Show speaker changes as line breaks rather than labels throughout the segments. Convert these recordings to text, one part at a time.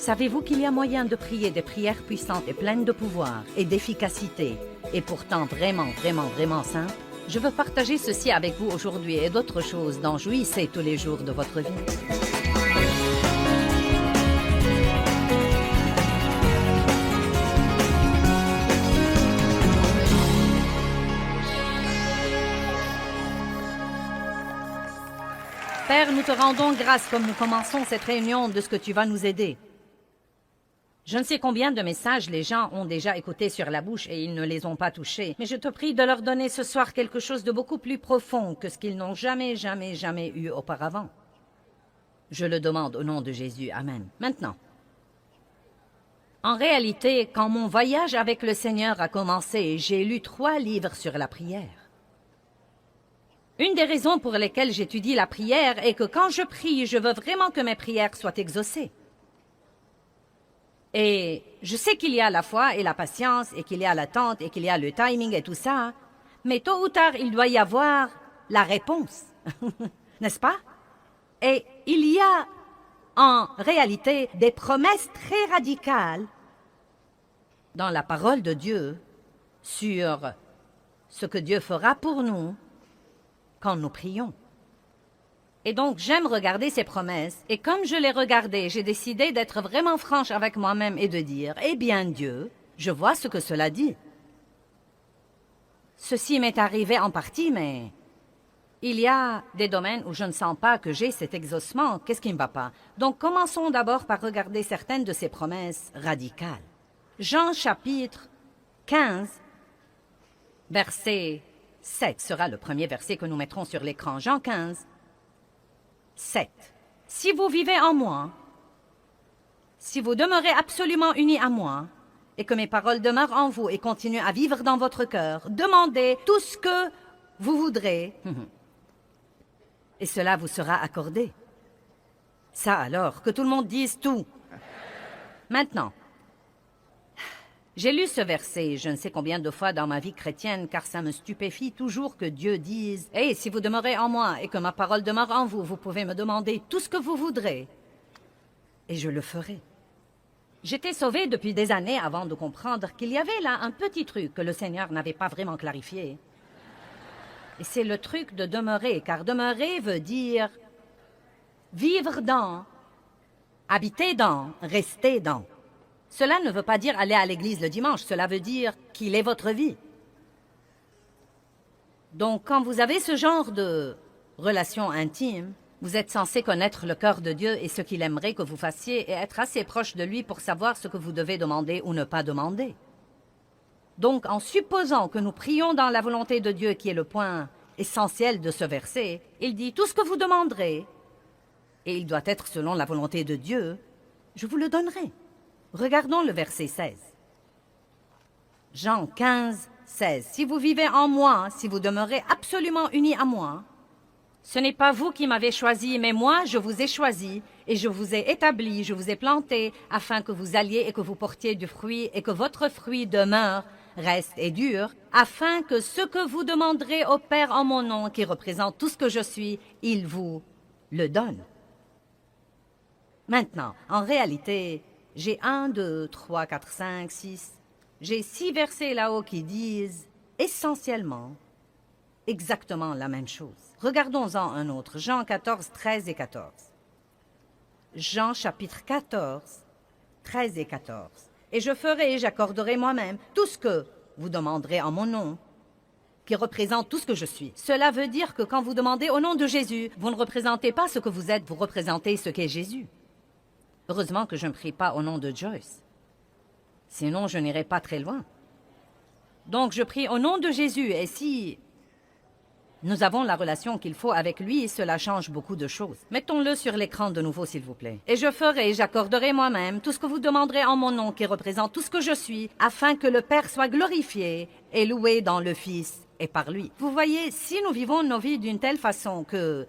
Savez-vous qu'il y a moyen de prier des prières puissantes et pleines de pouvoir et d'efficacité, et pourtant vraiment simples? Je veux partager ceci avec vous aujourd'hui et d'autres choses dont jouissez tous les jours de votre vie. Père, nous te rendons grâce comme nous commençons cette réunion de ce que tu vas nous aider. Je ne sais combien de messages les gens ont déjà écoutés sur la bouche et ils ne les ont pas touchés, mais je te prie de leur donner ce soir quelque chose de beaucoup plus profond que ce qu'ils n'ont jamais eu auparavant. Je le demande au nom de Jésus. Amen. Maintenant, en réalité, quand mon voyage avec le Seigneur a commencé, j'ai lu 3 livres sur la prière. Une des raisons pour lesquelles j'étudie la prière est que quand je prie, je veux vraiment que mes prières soient exaucées. Et je sais qu'il y a la foi et la patience, et qu'il y a l'attente, et qu'il y a le timing et tout ça, mais tôt ou tard, il doit y avoir la réponse, n'est-ce pas? Et il y a, en réalité, des promesses très radicales dans la parole de Dieu sur ce que Dieu fera pour nous quand nous prions. Et donc, j'aime regarder ces promesses, et comme je les regardais, j'ai décidé d'être vraiment franche avec moi-même et de dire, eh bien Dieu, je vois ce que cela dit. Ceci m'est arrivé en partie, mais il y a des domaines où je ne sens pas que j'ai cet exaucement. Qu'est-ce qui ne va pas? Donc, commençons d'abord par regarder certaines de ces promesses radicales. Jean chapitre 15, verset 7 sera le premier verset que nous mettrons sur l'écran. Jean 15, 7. Si vous vivez en moi, si vous demeurez absolument unis à moi, et que mes paroles demeurent en vous et continuent à vivre dans votre cœur, demandez tout ce que vous voudrez, et cela vous sera accordé. Ça alors, que tout le monde dise tout. Maintenant, j'ai lu ce verset je ne sais combien de fois dans ma vie chrétienne, car ça me stupéfie toujours que Dieu dise « Hey, si vous demeurez en moi et que ma parole demeure en vous, vous pouvez me demander tout ce que vous voudrez, et je le ferai. » J'étais sauvée depuis des années avant de comprendre qu'il y avait là un petit truc que le Seigneur n'avait pas vraiment clarifié. Et c'est le truc de demeurer, car demeurer veut dire vivre dans, habiter dans, rester dans. Cela ne veut pas dire aller à l'église le dimanche, cela veut dire qu'il est votre vie. Donc, quand vous avez ce genre de relation intime, vous êtes censé connaître le cœur de Dieu et ce qu'il aimerait que vous fassiez et être assez proche de lui pour savoir ce que vous devez demander ou ne pas demander. Donc, en supposant que nous prions dans la volonté de Dieu, qui est le point essentiel de ce verset, il dit « Tout ce que vous demanderez, et il doit être selon la volonté de Dieu, je vous le donnerai. » Regardons le verset 16. Jean 15, 16. Si vous vivez en moi, si vous demeurez absolument unis à moi, ce n'est pas vous qui m'avez choisi, mais moi, je vous ai choisi, et je vous ai établi, je vous ai planté, afin que vous alliez et que vous portiez du fruit, et que votre fruit demeure, reste et dure, afin que ce que vous demanderez au Père en mon nom, qui représente tout ce que je suis, il vous le donne. Maintenant, en réalité, j'ai 1, 2, 3, 4, 5, 6. J'ai 6 versets là-haut qui disent essentiellement exactement la même chose. Regardons-en un autre. Jean 14, 13 et 14. Jean chapitre 14, 13 et 14. Et je ferai et j'accorderai moi-même tout ce que vous demanderez en mon nom, qui représente tout ce que je suis. Cela veut dire que quand vous demandez au nom de Jésus, vous ne représentez pas ce que vous êtes, vous représentez ce qu'est Jésus. Heureusement que je ne prie pas au nom de Joyce. Sinon, je n'irai pas très loin. Donc, je prie au nom de Jésus. Et si nous avons la relation qu'il faut avec lui, cela change beaucoup de choses. Mettons-le sur l'écran de nouveau, s'il vous plaît. Et je ferai, j'accorderai moi-même tout ce que vous demanderez en mon nom, qui représente tout ce que je suis, afin que le Père soit glorifié et loué dans le Fils et par lui. Vous voyez, si nous vivons nos vies d'une telle façon que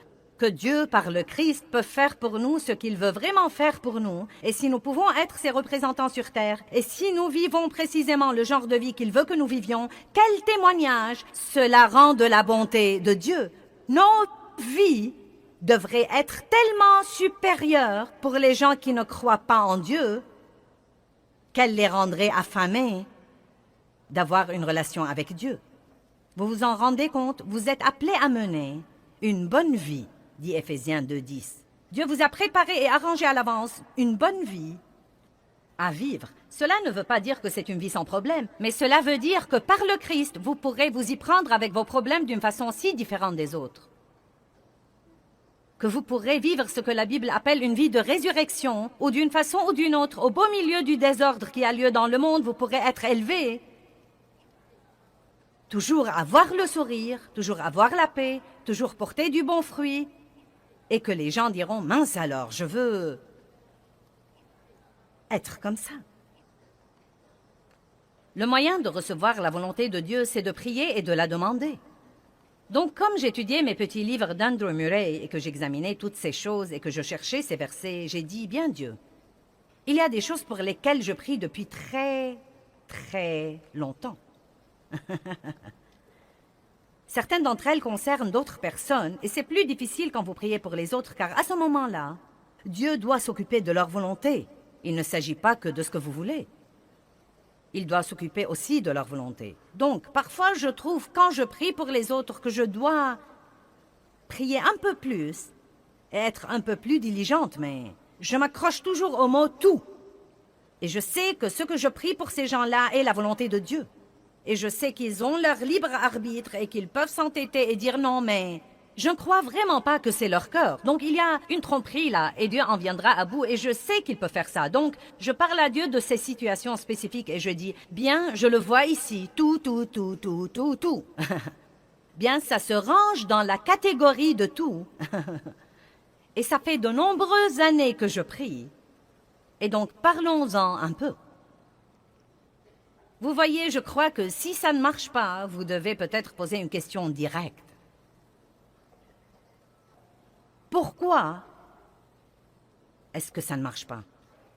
Dieu, par le Christ, peut faire pour nous ce qu'il veut vraiment faire pour nous, et si nous pouvons être ses représentants sur terre, et si nous vivons précisément le genre de vie qu'il veut que nous vivions, quel témoignage cela rend de la bonté de Dieu. Nos vies devrait être tellement supérieure pour les gens qui ne croient pas en Dieu qu'elle les rendrait affamés d'avoir une relation avec Dieu. Vous vous en rendez compte? Vous êtes appelés à mener une bonne vie, dit Éphésiens 2:10. Dieu vous a préparé et arrangé à l'avance une bonne vie à vivre. Cela ne veut pas dire que c'est une vie sans problème, mais cela veut dire que par le Christ, vous pourrez vous y prendre avec vos problèmes d'une façon si différente des autres. Que vous pourrez vivre ce que la Bible appelle une vie de résurrection, ou d'une façon ou d'une autre, au beau milieu du désordre qui a lieu dans le monde, vous pourrez être élevé. Toujours avoir le sourire, toujours avoir la paix, toujours porter du bon fruit, et que les gens diront « Mince alors, je veux être comme ça ». Le moyen de recevoir la volonté de Dieu, c'est de prier et de la demander. Donc, comme j'étudiais mes petits livres d'Andrew Murray et que j'examinais toutes ces choses et que je cherchais ces versets, j'ai dit « Bien Dieu, il y a des choses pour lesquelles je prie depuis très, très longtemps. » Certaines d'entre elles concernent d'autres personnes et c'est plus difficile quand vous priez pour les autres car à ce moment-là, Dieu doit s'occuper de leur volonté. Il ne s'agit pas que de ce que vous voulez. Il doit s'occuper aussi de leur volonté. Donc, parfois, je trouve quand je prie pour les autres que je dois prier un peu plus et être un peu plus diligente, mais je m'accroche toujours au mot « tout ». Et je sais que ce que je prie pour ces gens-là est la volonté de Dieu. Et je sais qu'ils ont leur libre arbitre et qu'ils peuvent s'entêter et dire non, mais je ne crois vraiment pas que c'est leur cœur. Donc il y a une tromperie là et Dieu en viendra à bout et je sais qu'il peut faire ça. Donc je parle à Dieu de ces situations spécifiques et je dis, bien, je le vois ici, tout. Bien, ça se range dans la catégorie de tout. Et ça fait de nombreuses années que je prie. Et donc parlons-en un peu. Vous voyez, je crois que si ça ne marche pas, vous devez peut-être poser une question directe. Pourquoi est-ce que ça ne marche pas?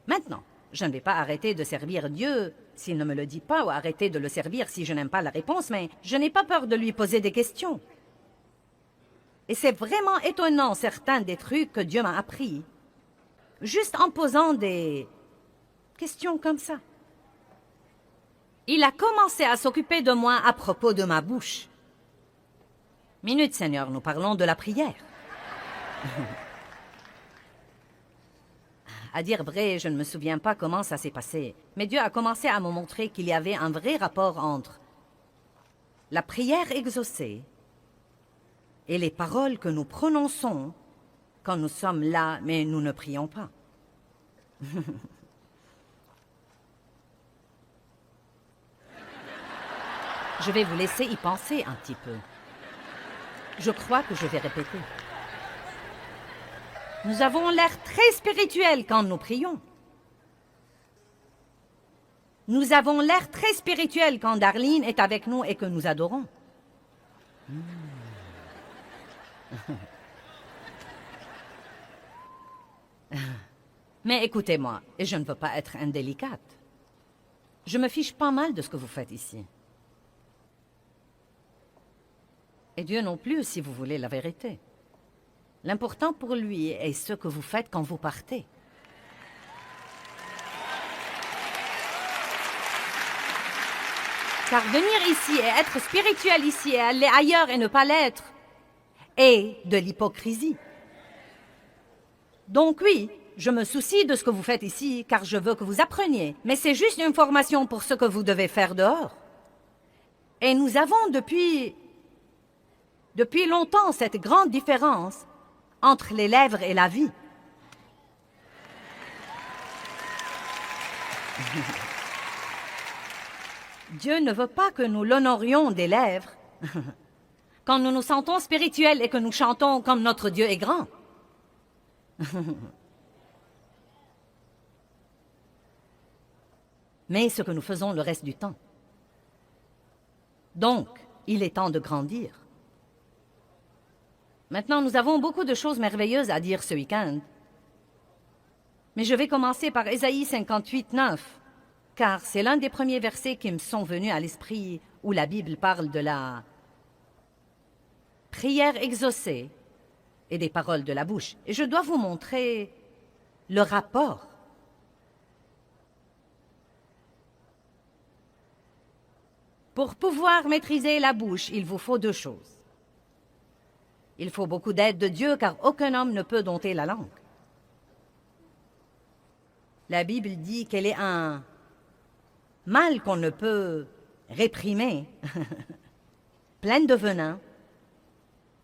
Maintenant, je ne vais pas arrêter de servir Dieu s'il ne me le dit pas ou arrêter de le servir si je n'aime pas la réponse, mais je n'ai pas peur de lui poser des questions. Et c'est vraiment étonnant certains des trucs que Dieu m'a appris, juste en posant des questions comme ça. Il a commencé à s'occuper de moi à propos de ma bouche. Minute, Seigneur, nous parlons de la prière. À dire vrai, je ne me souviens pas comment ça s'est passé, mais Dieu a commencé à me montrer qu'il y avait un vrai rapport entre la prière exaucée et les paroles que nous prononçons quand nous sommes là, mais nous ne prions pas. Je vais vous laisser y penser un petit peu. Je crois que je vais répéter. Nous avons l'air très spirituels quand nous prions. Nous avons l'air très spirituels quand Darlene est avec nous et que nous adorons. Mais écoutez-moi, et je ne veux pas être indélicate. Je me fiche pas mal de ce que vous faites ici. Et Dieu non plus, si vous voulez la vérité. L'important pour lui est ce que vous faites quand vous partez. Car venir ici et être spirituel ici et aller ailleurs et ne pas l'être est de l'hypocrisie. Donc oui, je me soucie de ce que vous faites ici car je veux que vous appreniez. Mais c'est juste une formation pour ce que vous devez faire dehors. Et nous avons depuis longtemps cette grande différence entre les lèvres et la vie. Dieu ne veut pas que nous l'honorions des lèvres quand nous nous sentons spirituels et que nous chantons comme notre Dieu est grand. Mais ce que nous faisons le reste du temps. Donc, il est temps de grandir. Maintenant, nous avons beaucoup de choses merveilleuses à dire ce week-end. Mais je vais commencer par Ésaïe 58, 9, car c'est l'un des premiers versets qui me sont venus à l'esprit où la Bible parle de la prière exaucée et des paroles de la bouche. Et je dois vous montrer le rapport. Pour pouvoir maîtriser la bouche, il vous faut deux choses. Il faut beaucoup d'aide de Dieu, car aucun homme ne peut dompter la langue. La Bible dit qu'elle est un mal qu'on ne peut réprimer, pleine de venin,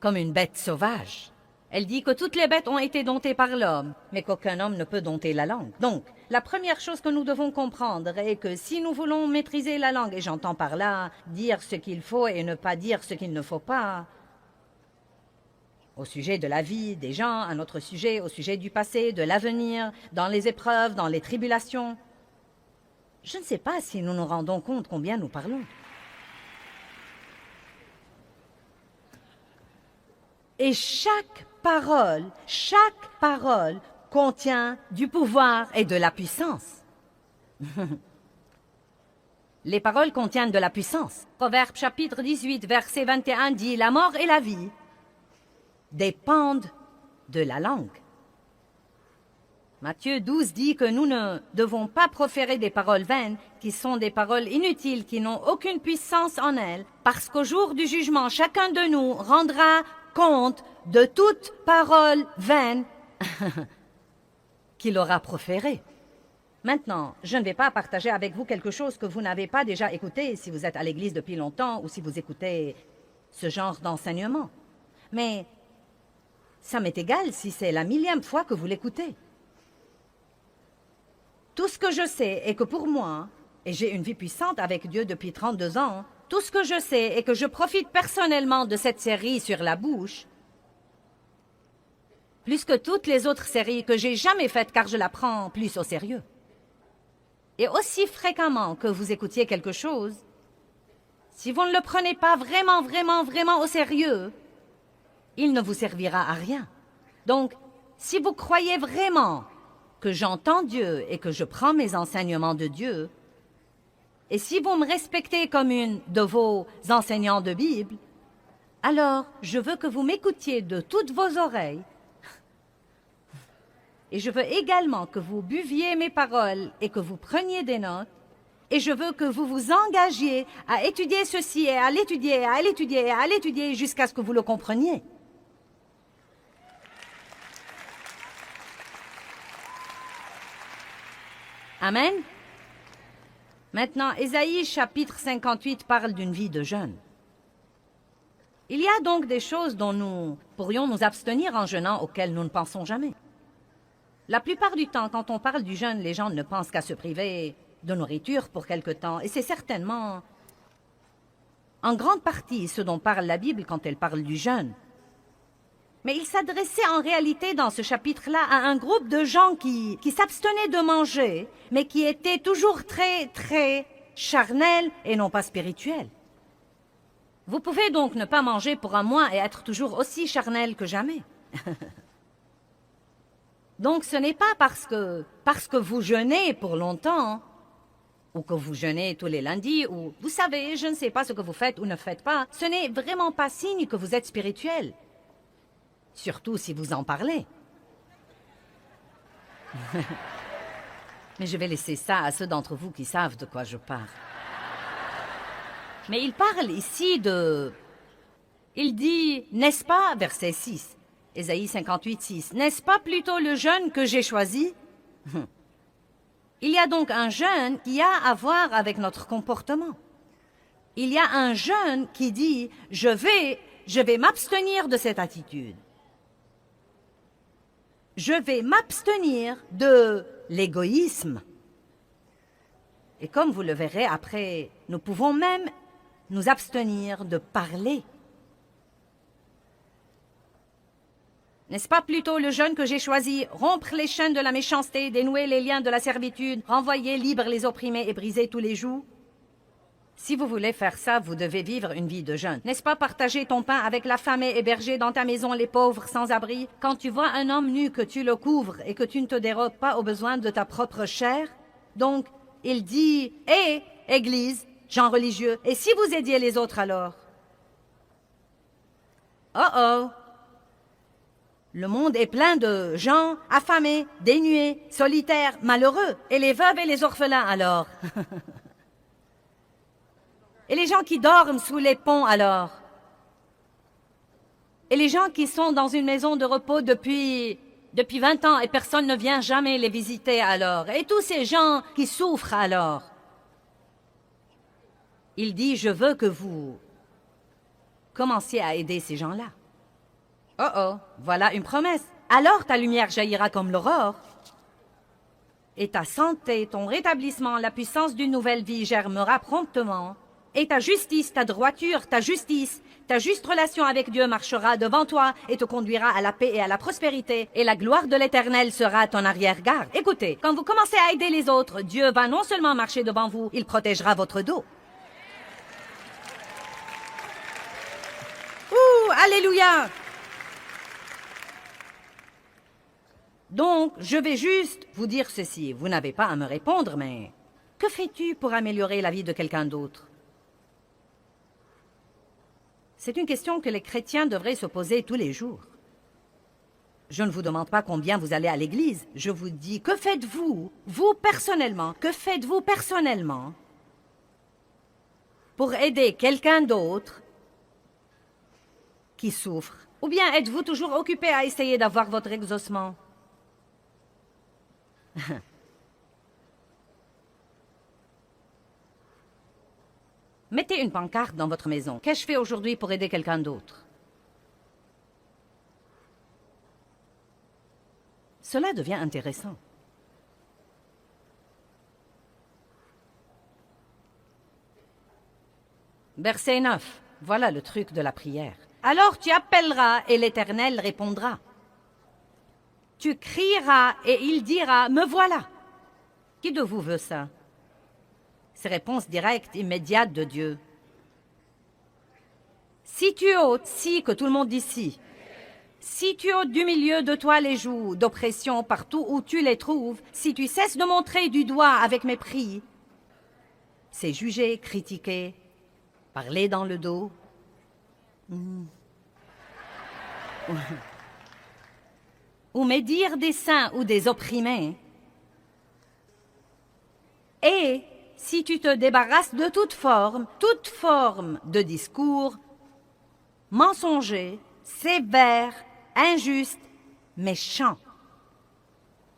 comme une bête sauvage. Elle dit que toutes les bêtes ont été domptées par l'homme, mais qu'aucun homme ne peut dompter la langue. Donc, la première chose que nous devons comprendre est que si nous voulons maîtriser la langue, et j'entends par là dire ce qu'il faut et ne pas dire ce qu'il ne faut pas, au sujet de la vie des gens, à notre sujet, au sujet du passé, de l'avenir, dans les épreuves, dans les tribulations, je ne sais pas si nous nous rendons compte combien nous parlons. Et chaque parole contient du pouvoir et de la puissance. Les paroles contiennent de la puissance. Proverbe chapitre 18, verset 21 dit « La mort et la vie dépendent de la langue. » Matthieu 12 dit que nous ne devons pas proférer des paroles vaines, qui sont des paroles inutiles, qui n'ont aucune puissance en elles, parce qu'au jour du jugement, chacun de nous rendra compte de toute parole vaine qu'il aura proférée. Maintenant, je ne vais pas partager avec vous quelque chose que vous n'avez pas déjà écouté si vous êtes à l'église depuis longtemps ou si vous écoutez ce genre d'enseignement. Mais ça m'est égal si c'est la 1000e fois que vous l'écoutez. Tout ce que je sais est que pour moi, et j'ai une vie puissante avec Dieu depuis 32 ans, tout ce que je sais est que je profite personnellement de cette série sur la bouche, plus que toutes les autres séries que j'ai jamais faites car je la prends plus au sérieux. Et aussi fréquemment que vous écoutiez quelque chose, si vous ne le prenez pas vraiment au sérieux, il ne vous servira à rien. Donc, si vous croyez vraiment que j'entends Dieu et que je prends mes enseignements de Dieu, et si vous me respectez comme une de vos enseignants de Bible, alors je veux que vous m'écoutiez de toutes vos oreilles. Et je veux également que vous buviez mes paroles et que vous preniez des notes. Et je veux que vous vous engagiez à étudier ceci et à l'étudier, et à l'étudier, et à l'étudier jusqu'à ce que vous le compreniez. Amen. Maintenant, Ésaïe chapitre 58 parle d'une vie de jeûne. Il y a donc des choses dont nous pourrions nous abstenir en jeûnant auxquelles nous ne pensons jamais. La plupart du temps, quand on parle du jeûne, les gens ne pensent qu'à se priver de nourriture pour quelque temps. Et c'est certainement en grande partie ce dont parle la Bible quand elle parle du jeûne. Mais il s'adressait en réalité dans ce chapitre-là à un groupe de gens qui s'abstenaient de manger, mais qui étaient toujours très charnels et non pas spirituels. Vous pouvez donc ne pas manger pour un mois et être toujours aussi charnel que jamais. Donc ce n'est pas parce que vous jeûnez pour longtemps, ou que vous jeûnez tous les lundis, ou vous savez, je ne sais pas ce que vous faites ou ne faites pas, ce n'est vraiment pas signe que vous êtes spirituel. Surtout si vous en parlez. Mais je vais laisser ça à ceux d'entre vous qui savent de quoi je parle. Mais il parle ici de... Il dit, n'est-ce pas, verset 6, Ésaïe 58, 6, n'est-ce pas plutôt le jeûne que j'ai choisi? Il y a donc un jeûne qui a à voir avec notre comportement. Il y a un jeûne qui dit, je vais m'abstenir de cette attitude. Je vais m'abstenir de l'égoïsme. Et comme vous le verrez après, nous pouvons même nous abstenir de parler. N'est-ce pas plutôt le jeûne que j'ai choisi, rompre les chaînes de la méchanceté, dénouer les liens de la servitude, renvoyer libres les opprimés et briser tous les jougs? Si vous voulez faire ça, vous devez vivre une vie de jeûne. N'est-ce pas partager ton pain avec la femme et héberger dans ta maison les pauvres sans abri? Quand tu vois un homme nu, que tu le couvres et que tu ne te dérobes pas aux besoins de ta propre chair? Donc, il dit, « Hé, Église, gens religieux, et si vous aidiez les autres alors? » Oh oh! Le monde est plein de gens affamés, dénués, solitaires, malheureux. Et les veuves et les orphelins, alors? Et les gens qui dorment sous les ponts, alors? Et les gens qui sont dans une maison de repos depuis 20 ans et personne ne vient jamais les visiter, alors? Et tous ces gens qui souffrent, alors? Il dit, je veux que vous commenciez à aider ces gens-là. Oh oh, voilà une promesse. Alors ta lumière jaillira comme l'aurore. Et ta santé, ton rétablissement, la puissance d'une nouvelle vie germera promptement. Et ta justice, ta droiture, ta justice, ta juste relation avec Dieu marchera devant toi et te conduira à la paix et à la prospérité. Et la gloire de l'Éternel sera ton arrière-garde. Écoutez, quand vous commencez à aider les autres, Dieu va non seulement marcher devant vous, il protégera votre dos. Ouh, alléluia! Donc, je vais juste vous dire ceci. Vous n'avez pas à me répondre, mais que fais-tu pour améliorer la vie de quelqu'un d'autre? C'est une question que les chrétiens devraient se poser tous les jours. Je ne vous demande pas combien vous allez à l'église. Je vous dis, que faites-vous, vous personnellement, que faites-vous personnellement pour aider quelqu'un d'autre qui souffre? Ou bien êtes-vous toujours occupé à essayer d'avoir votre exaucement? Mettez une pancarte dans votre maison. Qu'ai-je fait aujourd'hui pour aider quelqu'un d'autre? Cela devient intéressant. Verset 9. Voilà le truc de la prière. Alors tu appelleras et l'Éternel répondra. Tu crieras et il dira, me voilà. Qui de vous veut ça? C'est réponse directe, immédiate de Dieu. Si tu ôtes, si, que tout le monde dit si tu ôtes du milieu de toi les jougs d'oppression partout où tu les trouves, si tu cesses de montrer du doigt avec mépris, c'est juger, critiquer, parler dans le dos. Ou médire des saints ou des opprimés. Et si tu te débarrasses de toute forme de discours mensonger, sévère, injuste, méchant.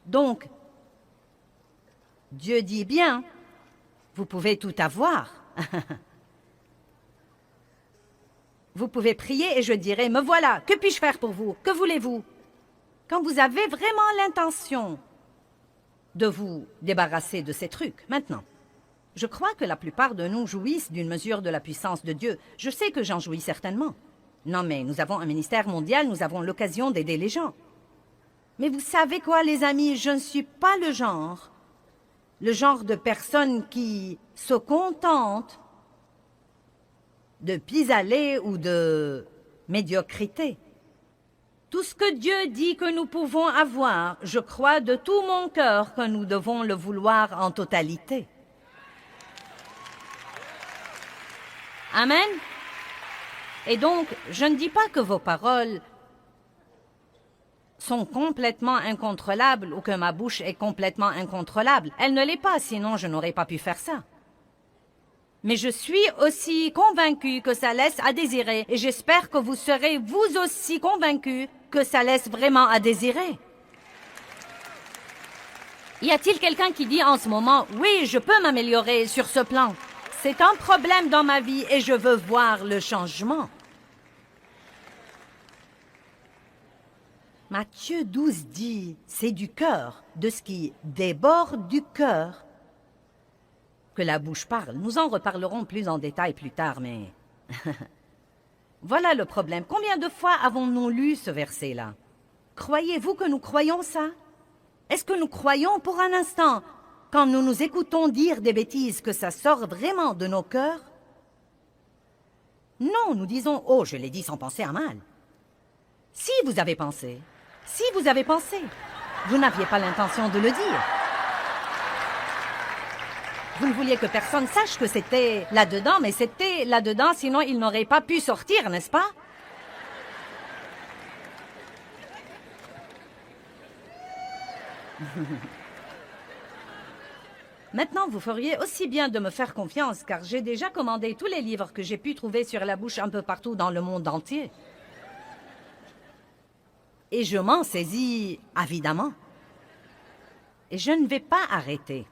Donc, Dieu dit bien, vous pouvez tout avoir. Vous pouvez prier et je dirai, me voilà, que puis-je faire pour vous? Que voulez-vous? Quand vous avez vraiment l'intention de vous débarrasser de ces trucs. Maintenant, je crois que la plupart de nous jouissent d'une mesure de la puissance de Dieu. Je sais que j'en jouis certainement. Non, mais nous avons un ministère mondial, nous avons l'occasion d'aider les gens. Mais vous savez quoi, les amis, je ne suis pas le genre de personne qui se contente de pis-aller ou de médiocrité. Tout ce que Dieu dit que nous pouvons avoir, je crois de tout mon cœur que nous devons le vouloir en totalité. Amen. Et donc, je ne dis pas que vos paroles sont complètement incontrôlables ou que ma bouche est complètement incontrôlable. Elle ne l'est pas, sinon je n'aurais pas pu faire ça. Mais je suis aussi convaincue que ça laisse à désirer et j'espère que vous serez vous aussi convaincus que ça laisse vraiment à désirer. Y a-t-il quelqu'un qui dit en ce moment, oui, je peux m'améliorer sur ce plan? C'est un problème dans ma vie et je veux voir le changement. Matthieu 12 dit, c'est du cœur, de ce qui déborde du cœur, que la bouche parle. Nous en reparlerons plus en détail plus tard, mais... Voilà le problème. Combien de fois avons-nous lu ce verset-là? Croyez-vous que nous croyons ça? Est-ce que nous croyons pour un instant, quand nous nous écoutons dire des bêtises, que ça sort vraiment de nos cœurs? Non, nous disons, oh, je l'ai dit sans penser à mal. Si vous avez pensé, vous n'aviez pas l'intention de le dire. Vous ne vouliez que personne sache que c'était là-dedans, mais c'était là-dedans, sinon il n'aurait pas pu sortir, n'est-ce pas? Maintenant, vous feriez aussi bien de me faire confiance, car j'ai déjà commandé tous les livres que j'ai pu trouver sur la bouche un peu partout dans le monde entier. Et je m'en saisis avidement. Et je ne vais pas arrêter.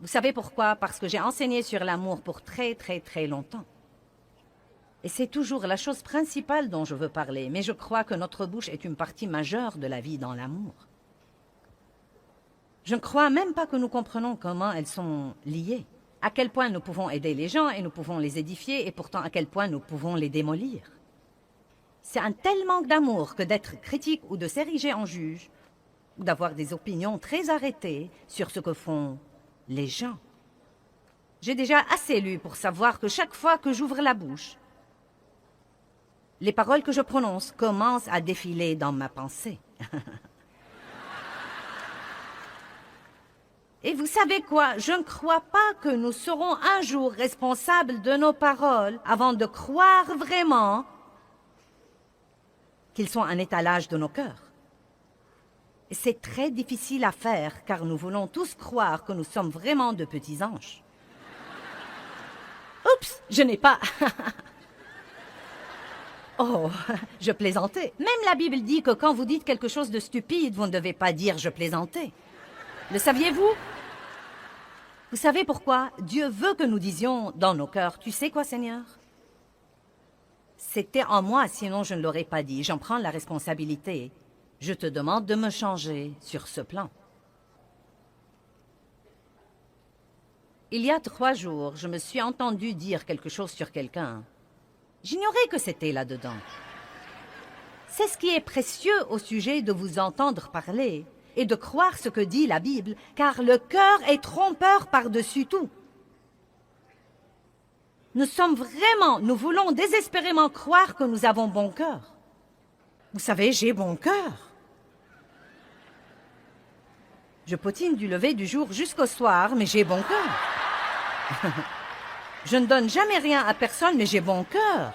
Vous savez pourquoi? Parce que j'ai enseigné sur l'amour pour très, très, très longtemps. Et c'est toujours la chose principale dont je veux parler, mais je crois que notre bouche est une partie majeure de la vie dans l'amour. Je ne crois même pas que nous comprenons comment elles sont liées, à quel point nous pouvons aider les gens et nous pouvons les édifier, et pourtant à quel point nous pouvons les démolir. C'est un tel manque d'amour que d'être critique ou de s'ériger en juge, ou d'avoir des opinions très arrêtées sur ce que font les gens. J'ai déjà assez lu pour savoir que chaque fois que j'ouvre la bouche, les paroles que je prononce commencent à défiler dans ma pensée. Et vous savez quoi? Je ne crois pas que nous serons un jour responsables de nos paroles avant de croire vraiment qu'ils sont un étalage de nos cœurs. Et c'est très difficile à faire, car nous voulons tous croire que nous sommes vraiment de petits anges. Oups, je n'ai pas... Oh, je plaisantais. Même la Bible dit que quand vous dites quelque chose de stupide, vous ne devez pas dire « je plaisantais ». Le saviez-vous? Vous savez pourquoi? Dieu veut que nous disions dans nos cœurs « Tu sais quoi, Seigneur? » C'était en moi, sinon je ne l'aurais pas dit. J'en prends la responsabilité. Je te demande de me changer sur ce plan. Il y a 3 jours, je me suis entendu dire quelque chose sur quelqu'un. J'ignorais que c'était là-dedans. C'est ce qui est précieux au sujet de vous entendre parler et de croire ce que dit la Bible, car le cœur est trompeur par-dessus tout. Nous voulons désespérément croire que nous avons bon cœur. Vous savez, j'ai bon cœur. Je potine du lever du jour jusqu'au soir, mais j'ai bon cœur. Je ne donne jamais rien à personne, mais j'ai bon cœur.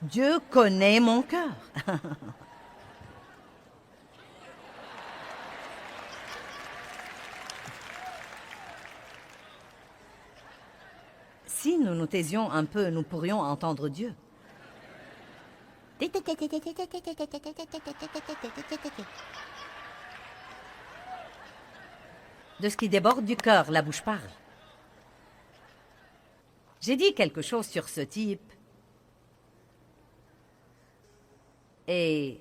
Dieu connaît mon cœur. Si nous nous taisions un peu, nous pourrions entendre Dieu. De ce qui déborde du cœur, la bouche parle. J'ai dit quelque chose sur ce type. Et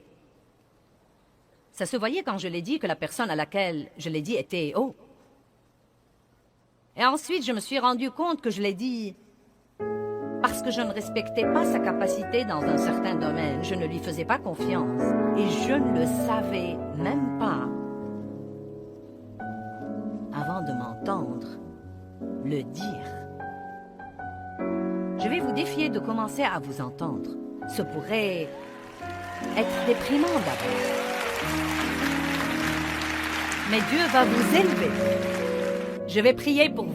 ça se voyait quand je l'ai dit que la personne à laquelle je l'ai dit était haut. Et ensuite, je me suis rendu compte que je l'ai dit parce que je ne respectais pas sa capacité dans un certain domaine. Je ne lui faisais pas confiance. Et je ne le savais même pas avant de m'entendre le dire. Je vais vous défier de commencer à vous entendre. Ce pourrait être déprimant d'abord. Mais Dieu va vous élever. Je vais prier pour vous.